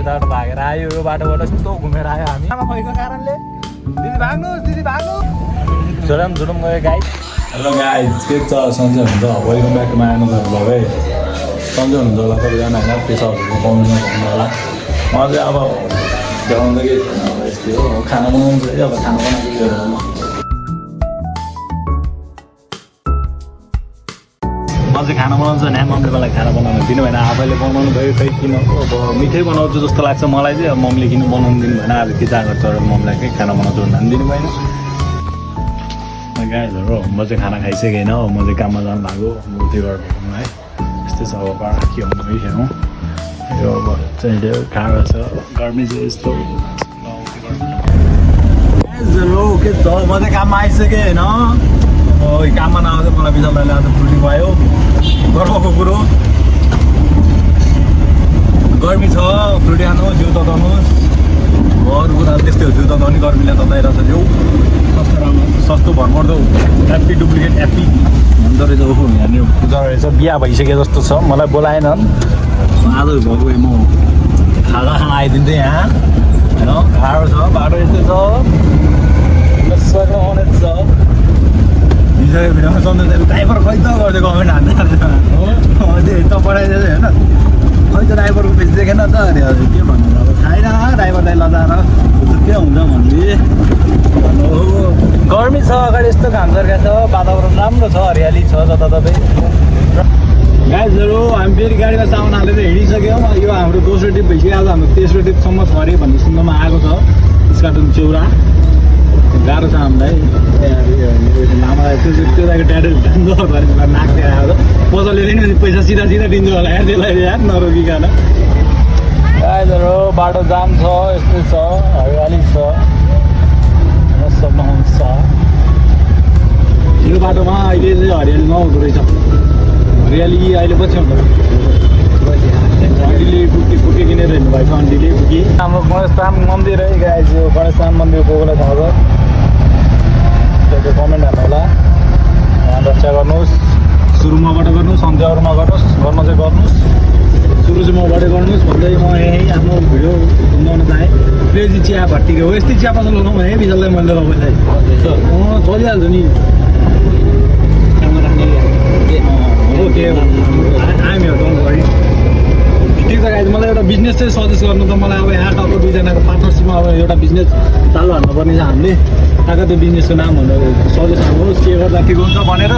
यताबाट भागेर आयो यो बाटोबाट यस्तो घुमेर आयो हामी आमा भएको कारणले दिदी भाग्नु झुडम गयो गाइस हेलो गाइस के छ सन्चै हुन्छ welcome back to my another vlog है सन्चै हुनुहुन्छ होला सबैजना होइन पेसाहरूको पाउनु नपाउनु होला म चाहिँ अब देखाउँदै के यस्तै हो खाना बनाउँछु है अब खाना बनाएको म चाहिँ खाना बनाउँछु भने मम्मीले मलाई खाना बनाउनु दिनु भएन आफैले बनाउनु भयो खै किन अब मिठै बनाउँछु जस्तो लाग्छ मलाई चाहिँ अब मम्मीले किन बनाउनु दिनु भएन अब के चाह गर्छ मम्मीलाई के खाना बनाउँछु भन्दा दिनु भएन गाइजहरू म चाहिँ खाना खाइसकेन हो म चाहिँ काममा जानु भएको मूर्तिगढ है यस्तै छ अब बाटो के हुनु हेरौँ यो अब चाहिँ खाएको छ गर्मी चाहिँ यस्तो गाइजहरू के छ म चाहिँ काममा आइसकेँ होइन काममा नआउँदा मलाई बिचराले आज छुट्टी पायो गर्वको कुरो गर्मी छ फ्रुटी खानु जिउ तताउनुहोस् अरू कुरा त्यस्तै हो जिउ तताउने गर्मीले तताइरहेछ जिउ सस्तो भरमर्दो ह्याप्पी डुप्लिकेट ह्याप्पी भन्दो रहेछ ओहो यहाँनिर पूजा रहेछ बिहा भइसके जस्तो छ मलाई बोलाएनन् आज भएको म खाजा खाना आइदिन्थेँ यहाँ होइन गाह्रो छ बाटो यस्तै छ आउने छ हिजोको भिडियोमा चल्दै ड्राइभर खै त गर्दै गभर्मेन्ट हान्दै हो त्यो पठाइदिएछ होइन खै त ड्राइभरको पेज देखेन त अरे हजुर के भन्नु अब खाएन ड्राइभरलाई लजाएर के हुन्छ भन्ने गर्मी छ अगाडि यस्तो घाम सर्का छ वातावरण राम्रो छ हरियाली छ जताततै गाइजहरू हामी फेरि गाडीमा सामान हालेर हिँडिसक्यौँ यो हाम्रो दोस्रो ट्रिप भइसक्यो आज हाम्रो तेस्रो ट्रिपसम्म छ अरे भन्ने सुन्नमा आएको छ स्काटुन चौरा गाह्रो छ हामीलाई लामालाई त्यो दाइको ट्याटो नाक आएको पसलले नि पैसा सिधा दिन्छ होला यार त्यसलाई यार नरोकिकन गाइजहरू बाटो जाम छ यस्तै छ हरियाली छ हुन्छ यो बाटोमा अहिले चाहिँ हरियाली नहुँदो रहेछ हरियाली अहिले पछि हुँदो आन्टीले फुके किनेर हिँड्नुभएको छ आन्टीले फुके हाम्रो गणेशधाम मन्दिर है गाइज यो गणेशधाम मन्दिर कोही थाहा छ त्यो कमेन्ट हाल्नु होला रक्षा गर्नुहोस् सुरुमाबाट गर्नुहोस् अन्त्यहरूमा गर्नुहोस् गर्न चाहिँ गर्नुहोस् सुरु चाहिँ मबाट गर्नुहोस् भन्दै म यहीँ आफ्नो भिडियो बनाउन चाहेँ क्रेजी चिया भट्टीको हो यस्तै चिया पसल लगाउँ भने बिचल्दै मैले तपाईँलाई चलिहाल्छु नि okay I'm here don't worry ठिक छ गाइज मलाई एउटा बिजनेस चाहिँ सजेस्ट गर्नु त मलाई अब यहाँ टक्क दुईजनाको पार्टनरसिपमा अब एउटा बिजनेस चालु हाल्नुपर्ने छ हामीले टक्क त्यो बिजनेसको नाम भनेर सजेस्ट गर्नुहोस् के गर्दा ठिक हुन्छ भनेर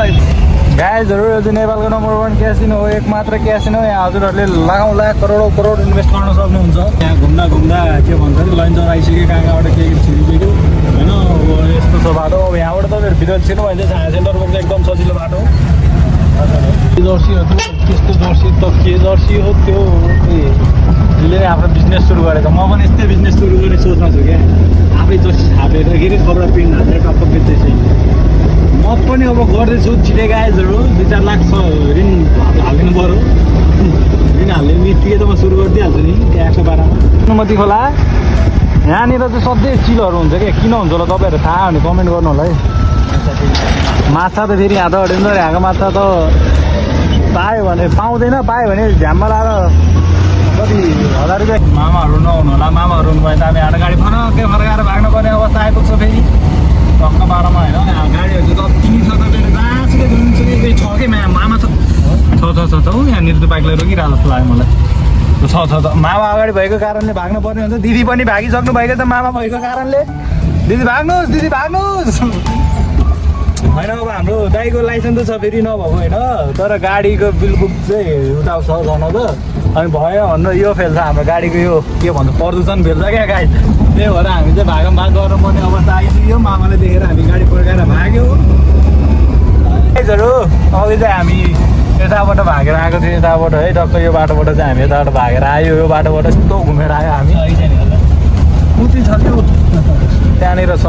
गाइजहरू यो चाहिँ नेपालको नम्बर 1 क्यासिनो हो एकमात्र क्यासिनो यहाँ हजुरहरूले लाखौँ करोड इन्भेस्ट गर्न सक्नुहुन्छ यहाँ घुम्दा के भन्छ नि लन्च आइसक्यो कहाँबाट के छिरिसक्यो होइन अब यस्तो छ बाटो अब यहाँबाट तपाईँहरू भिडियो छिर्नु भइन्छ छाया सेन्टरको चाहिँ एकदम सजिलो बाटो जर्सी हो त्यस्तो जर्सी त के जर्सी हो त्यो त्यसले नै आफ्नो बिजनेस सुरु गरेको म पनि यस्तै बिजनेस सुरु गर्ने सोचमा छु क्या आफै जर्सी छापेर फेरि कपडा प्रिन्ट हालेर टक्क बेच्दैछु म पनि अब गर्दैछु छिटै गाइजहरू 2-4 लाख ऋण हालिदिनु पऱ्यो ऋण हाल्ने बित्तिकै त म सुरु गरिदिइहाल्छु नि त्यहाँ 112मा अनुमति खोला यहाँनिर चाहिँ सधैँ चिलहरू हुन्छ क्या किन हुन्छ होला तपाईँहरू थाहा हो भने कमेन्ट गर्नु होला है माछा त फेरि यहाँ त डेन्जर यहाँको माछा त पायो भने पाउँदैन पायो भने झ्याममा लाएर कति 1000 रुपियाँ मामाहरू नहुनु होला मामाहरू हुनुभयो त हामी यहाँ गाडी फर्काएर भाग्नु पर्ने अवस्था आइपुग्छ फेरि टक्क बाटोमा होइन यहाँ गाडीहरू चाहिँ जति छ तपाईँले जहाँसुकै जुनसुकै केही छ कि मामा छ यहाँनिर त बाइकलाई रोकिरहेको जस्तो लाग्यो मलाई छ मामा अगाडि भएको कारणले भाग्नु पर्ने हुन्छ दिदी पनि भागिसक्नु भएको छ मामा भएको कारणले दिदी भाग्नुहोस् होइन अब हाम्रो दाइको लाइसेन्स त छ फेरि नभएको होइन तर गाडीको बिल बुक चाहिँ उता छ गनाउँदा अनि भयो भनेर यो फेल्छ हाम्रो गाडीको यो के भन्छ प्रदूषण फेल्छ क्या गाडी त्यही भएर हामी चाहिँ भागम भाग गर्नुपर्ने अवस्था आइसक्यो मामाले देखेर हामी गाडी फर्काएर भाग्यो गाइजहरू अघि चाहिँ हामी यताबाट भागेर आएको थियो यताबाट है टक्क यो बाटोबाट चाहिँ हामी यताबाट भागेर आयो यो बाटोबाट यस्तो घुमेर आयो हामी कुती छ त्यो त्यहाँनिर छ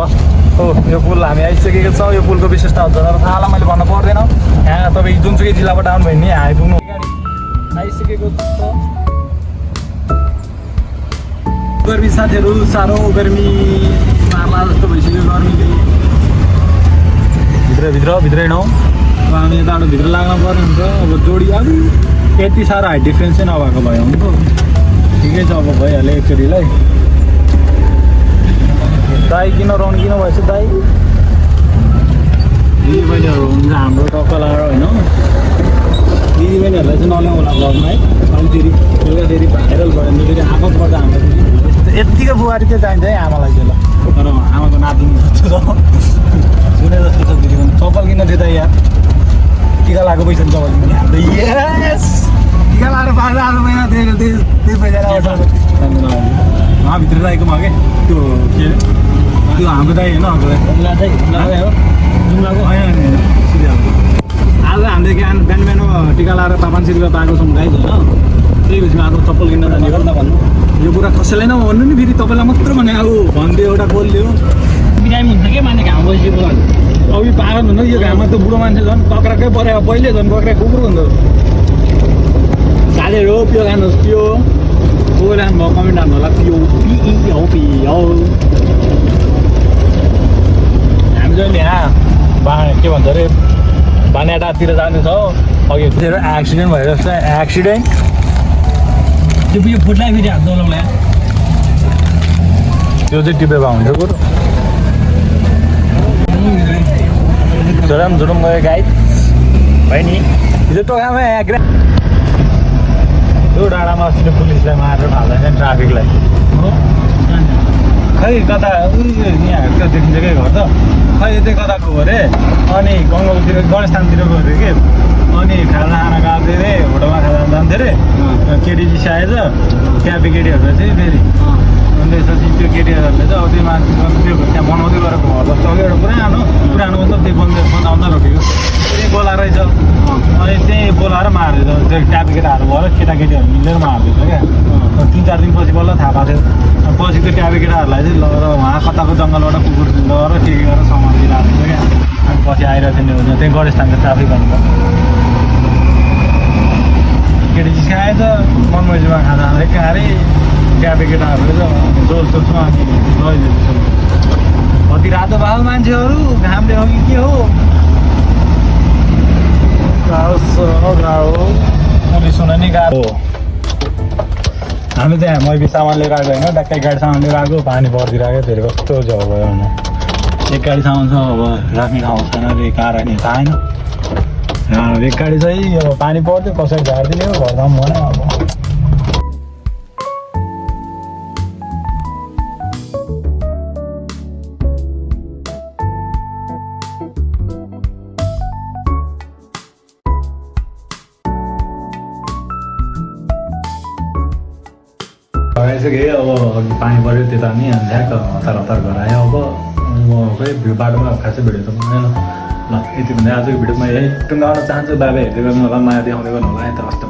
हो यो पुल हामी आइसकेको छ यो पुलको विशेषता हुन्छ तर थाहा मैले भन्नु पर्दैन यहाँ तपाईँ जुनसुकै जिल्लाबाट आउनुभयो नि यहाँ आइपुग्नु गाडी आइसकेको छ गर्मी साथीहरू साह्रो गर्मी मार्ला जस्तो भइसक्यो गर्मीले भित्र हिँडौँ हामी यताबाट भित्र लाग्नु पर्ने हुन्छ अब जोडी अब यति साह्रो हाइट डिफ्रेन्स चाहिँ नभएको भयो हुन्छ ठिकै छ अब भइहाल्यो एकचोटिलाई दाई किन रन्किनु भएछ दाई दिदीबहिनीहरू हुन्छ हाम्रो टक्कलाएर होइन दिदीबहिनीहरूलाई चाहिँ नल्याउँ होला घरमा है अनि फेरि बेलुका फेरि भाइरल भयो भने फेरि आफत पर्छ हाम्रो यत्तिकै बुहारी चाहिँ चाहिन्छ है आमालाई चाहिँ ल तर आमाको नातिनी सुने जस्तो छ दिदी भने चप्पल किन्न थियो त यार टिका लगाएको पैसा चप्पल किन्न हाम्रो यस टिका लगाएर 5,000 महिना त्यही पैसा उहाँभित्र लागेको क्या त्यो के अरे त्यो हाम्रो दाइ होइन जुम्लाको होइन सिधै आज हामीले के बिहान टिका लगाएर 500 रुपियाँ पाएको छौँ गाई होइन त्यही भएपछि आज चप्पल किन्न जाने हो भन्नु यो कुरा कसैलाई नभन्नु नि फेरि तपाईँलाई मात्र भने अब भनिदियो एउटा बोलिदियो बिरामी हुन्छ क्या माने घाम बसेको अघि पागल हुनु यो घाममा त बुढो मान्छे झन् कक्राकै पऱ्यो पहिले झन् कक्रा कुकुर हुन्छ साले रोप्यो खानुहोस् त्यो को लानु भयो कमेन्ट हाल्नु होला पियो पियो हामी चाहिँ यहाँ के भन्छ अरे बानेटातिर जानु छ अघि एक्सिडेन्ट भयो जस्तो एक्सिडेन्ट त्यो पियो फुट्ला फेरि हात दोलाउला त्यो चाहिँ टिपेको हुन्छ कुरो झुडुम गयो गाई भयो नि हिजो टोकामा त्यो डाँडामा अस्ति पुलिसलाई मारेर फाल्दैन ट्राफिकलाई खै कता यहाँ देखिन्छ क्या घर त खै यतै कताको हो अरे अनि गङ्गातिर गणेश थानतिर गयो अरे कि अनि खाना गएको थियो अरे होटलमा खाना जान्थ्यो अरे केटी जिसाएछ क्याबे केटीहरूलाई चाहिँ फेरि अन्त त्यसपछि त्यो केटीहरूले चाहिँ अब त्यो मान्छे त्यो त्यहाँ बनाउँदै गरेको घर जस्तो अघि एउटा पुरानो मतलब त्यो बनाउँदा रोकेको त्यही बोला रहेछ अनि त्यही बोलाएर मार्दैछ त्यो क्याबे केटाहरू भएर केटाकेटीहरू मिलेर मार्दैछ क्या 3-4 दिनपछि बल्ल थाहा पाएको थियो पछि त्यो क्याबे केटाहरूलाई चाहिँ लगेर उहाँ कताको जङ्गलबाट कुकुर लगेर के गरेर समातिरहेको थियो क्या अनि पछि आइरहेको थियो नि त्यही गणेश थानको ट्राफिक भन्नु केटी जिस्काएछ मनमैजीमा खाना कहाँ अरे क्याबे केटाहरूले चाहिँ जोस जोसमा अनि लैदिएछ कति रातो भएको मान्छेहरू घामले हो कि के हो गाह्रो पुलिस हुन नि गाह्रो हामी चाहिँ मैले सामान लिएर आएको होइन ट्याक्कै गाडी सामान लिएर आएको पानी परिदिरहेको फेरि कस्तो जब भयो भने एक गाडी सामान छ अब राख्ने ठाउँ छैन अरे कहाँ राख्ने थाहा छैन एक गाडी चाहिँ अब पानी पर्यो कसरी झारिदिने हो घरमा पनि भएन अब लगाइसकेँ अब पानी पऱ्यो त्यता नि झ्याक्क हतार हतार घर आयो अब म खै बाटोमा खासै भिडियो त बनाएन ल यति भन्दै आजको भिडियोमा यही टुङ्गाउन चाहन्छु बाबा हेर्दै गर्नु होला माया देखाउँदै गर्नु होला यता हस्त